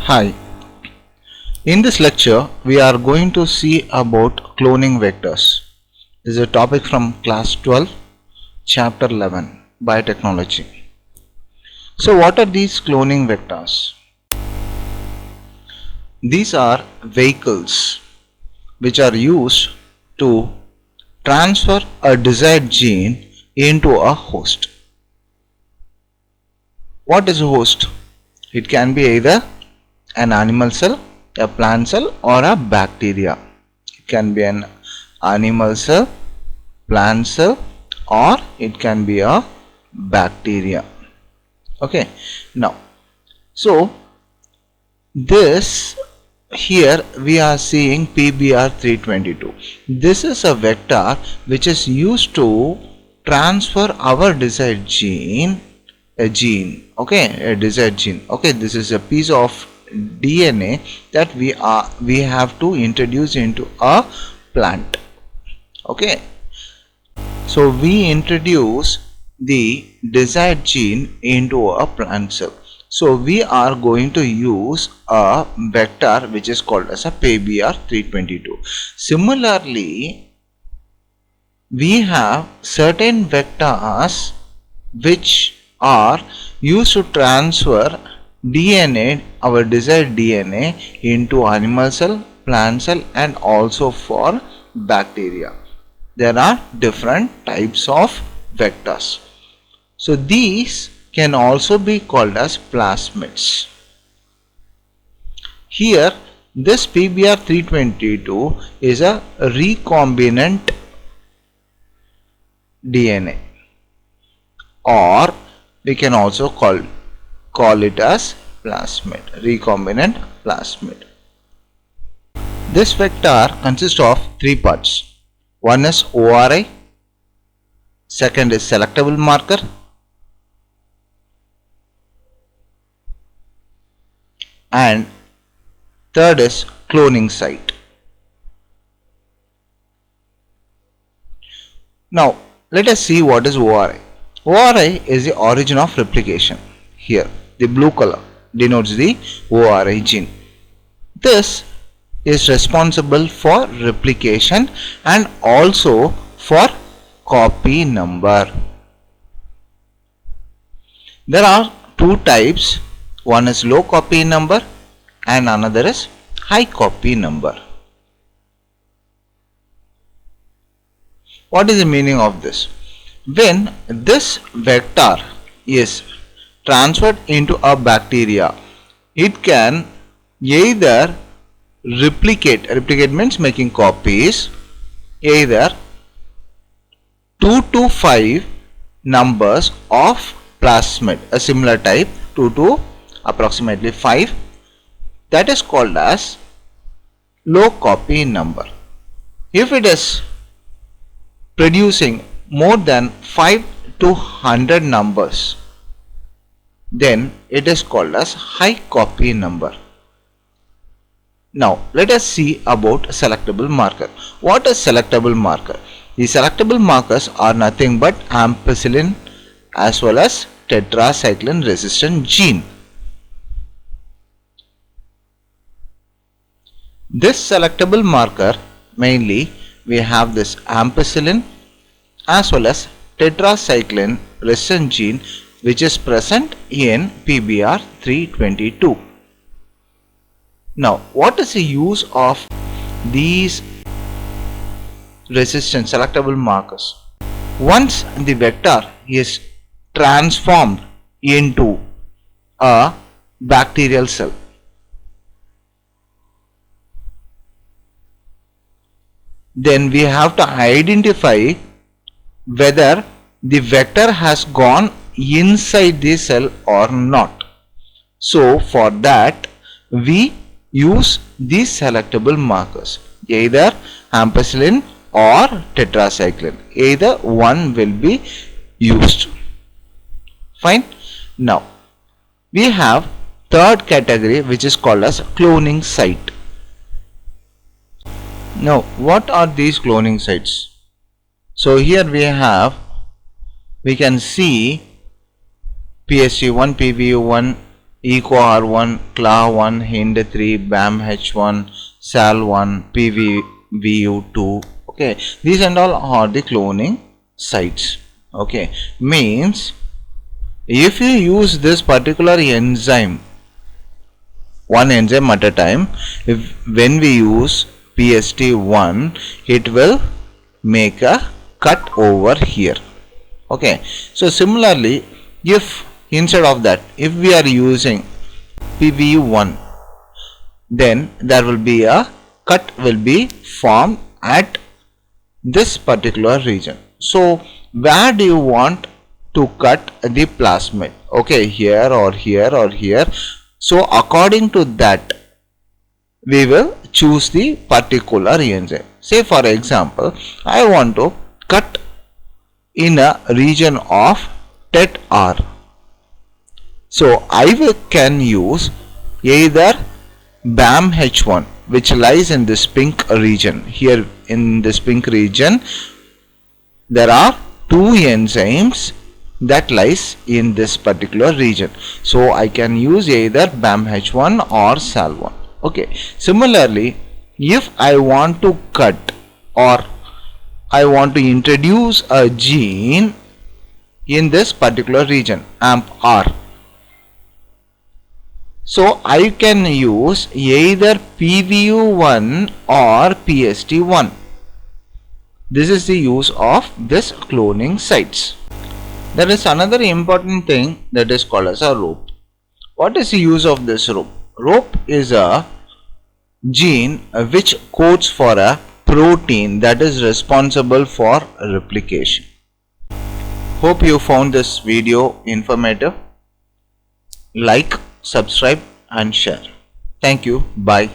Hi, in this lecture we are going to see about cloning vectors. This is a topic from class 12, chapter 11, biotechnology. So what are these cloning vectors? These are vehicles which are used to transfer a desired gene into a host. What is a host? It can be either an animal cell, a plant cell, or a bacteria. It can be an animal cell, plant cell, or it can be a bacteria. Okay, now so this here we are seeing PBR322. This is a vector which is used to transfer our desired gene, a desired gene. Okay, this is a piece of DNA that we have to introduce into a plant. Okay, so we introduce the desired gene into a plant cell. So we are going to use a vector which is called as a PBR322. Similarly, we have certain vectors which are used to transfer DNA, our desired DNA, into animal cell, plant cell, and also for bacteria. There are different types of vectors. So these can also be called as plasmids. Here this PBR322 is a recombinant DNA, or we can also call it as plasmid, recombinant plasmid. This vector consists of three parts. One is Ori, second is selectable marker, and third is cloning site. Now let us see what is Ori. Ori is the origin of replication. Here the blue color denotes the Ori gene. This is responsible for replication and also for copy number. There are two types. One is low copy number and another is high copy number. What is the meaning of this? When this vector is transferred into a bacteria, it can either replicate means making copies, either 2 to 5 numbers of plasmid, a similar type, 2 to approximately 5, that is called as low copy number. If it is producing more than 5 to 100 numbers, then it is called as high copy number. Now let us see about selectable marker. What is selectable marker? The selectable markers are nothing but ampicillin as well as tetracycline resistant gene. This selectable marker, mainly we have this ampicillin as well as tetracycline resistant gene which is present in PBR322. Now what is the use of these resistant selectable markers? Once the vector is transformed into a bacterial cell, then we have to identify whether the vector has gone inside the cell or not. So for that we use these selectable markers, either ampicillin or tetracycline. Either one will be used. Fine. Now we have third category which is called as cloning site. Now what are these cloning sites? So here we can see PSG1, PBU1, EcoR1, CLA1, HIND3, BAMH1, SAL1, PVVU2. Okay, these and all are the cloning sites. Okay, means if you use this particular enzyme, one enzyme at a time, when we use PST1, it will make a cut over here. Okay, so similarly, if instead of that, if we are using PVU1, then there will be a cut will be formed at this particular region. So where do you want to cut the plasmid? Okay, here or here or here. So according to that, we will choose the particular enzyme. Say for example, I want to cut in a region of TET-R. So I can use either BAMH1, which lies in this pink region. Here in this pink region, there are two enzymes that lies in this particular region. So I can use either BAMH1 or SAL1. Okay. Similarly, if I want to cut or I want to introduce a gene in this particular region, AMP-R. So I can use either PVU1 or PST1. This is the use of this cloning sites. There is another important thing that is called as a rope. What is the use of this rope? Rope is a gene which codes for a protein that is responsible for replication. Hope you found this video informative. Like, subscribe and share. Thank you. Bye.